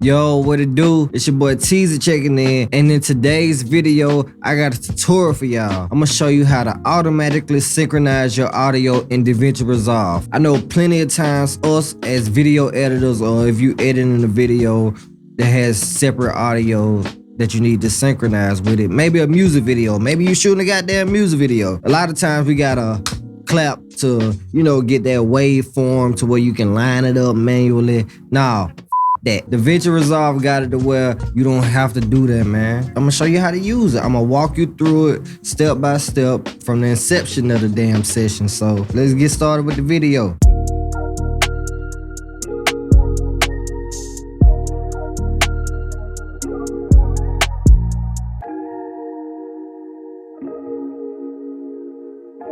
Yo, what it do? It's your boy Teezy checking in, and in today's video, I got a tutorial for y'all. I'm gonna show you how to automatically synchronize your audio in DaVinci Resolve. I know plenty of times us as video editors, or if you editing a video that has separate audio that you need to synchronize with it, maybe a music video, maybe you shooting a goddamn music video. A lot of times we gotta clap to, get that waveform to where you can line it up manually. Nah. That DaVinci Resolve got it to where you don't have to do that, man. I'm gonna show you how to use it. I'm gonna walk you through it step by step from the inception of the damn session. So let's get started with the video.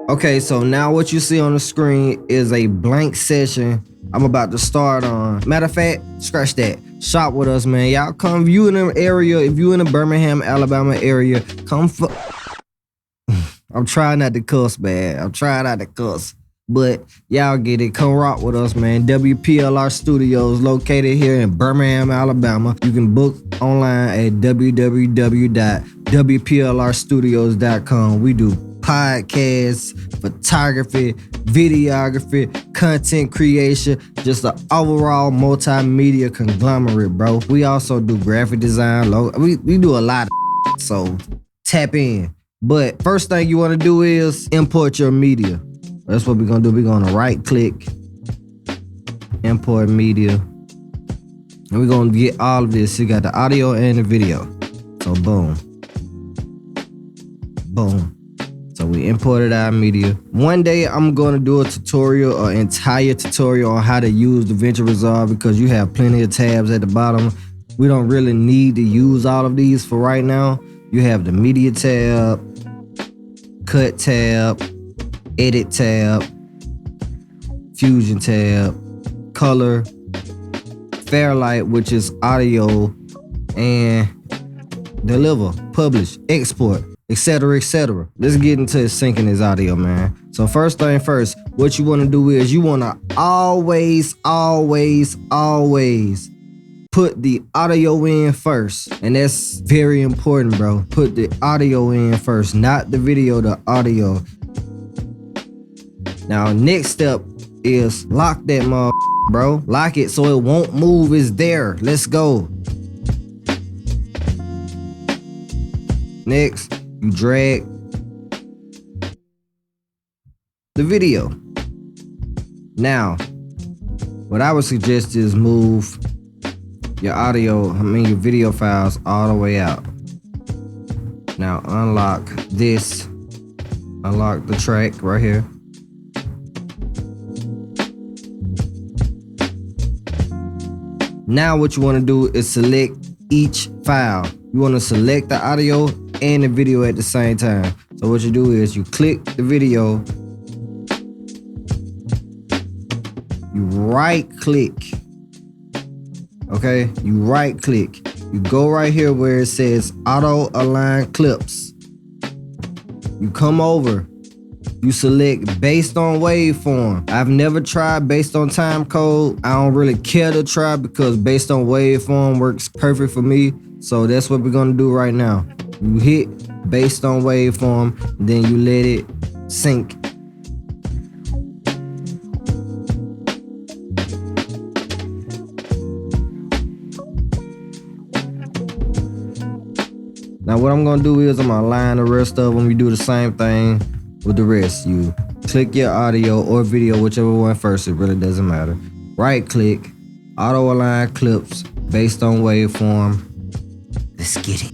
Okay, so now what you see on the screen is a blank session I'm about to start on. Matter of fact, scratch that. Shop with us, man. Y'all come, if you in the area, if you in the Birmingham, Alabama area, come for... I'm trying not to cuss, man. I'm trying not to cuss. But y'all get it. Come rock with us, man. WPLR Studios located here in Birmingham, Alabama. You can book online at www.wplrstudios.com. We do podcasts, photography, videography, content creation, just an overall multimedia conglomerate, bro. We also do graphic design, we do a lot of so tap in. But first thing you want to do is import your media. That's what we're gonna do. We're gonna right click, import media, and we're gonna get all of this. You got the audio and the video. So boom, boom. So we imported our media. One day I'm gonna do a tutorial, an entire tutorial on how to use DaVinci Resolve, because you have plenty of tabs at the bottom. We don't really need to use all of these for right now. You have the media tab, cut tab, edit tab, fusion tab, color, Fairlight, which is audio, and deliver, publish, export, etc., etc. Let's get into syncing this audio, man. So first thing first, what you want to do is you want to always put the audio in first. And that's very important, bro. Put the audio in first, not the video, the audio. Now, next step is lock that mother, bro. Lock it so it won't move. It's there. Let's go. Next, you drag the video. Now, what I would suggest is move your your video files all the way out. Now unlock this, unlock the track right here. Now what you want to do is select each file. You want to select the audio and the video at the same time. So what you do is you click the video, you right click, okay? You right click, you go right here where it says auto align clips. You come over, you select based on waveform. I've never tried based on time code. I don't really care to try because based on waveform works perfect for me. So that's what we're gonna do right now. You hit based on waveform, then you let it sync. Now what I'm gonna do is I'm gonna line the rest of them. We do the same thing with the rest. You click your audio or video, whichever one first, it really doesn't matter. Right click, auto align clips based on waveform. Let's get it.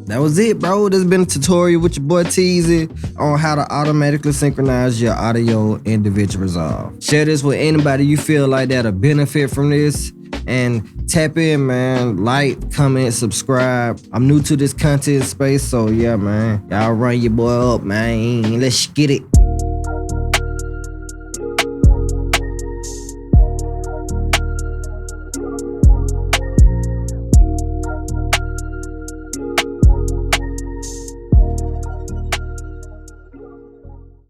That was it, bro. This has been a tutorial with your boy Teezy on how to automatically synchronize your audio in DaVinci Resolve. Share this with anybody you feel like that'll benefit from this. And tap in, man. Like, comment, subscribe. I'm new to this content space, so yeah, man. Y'all run your boy up, man. Let's get it.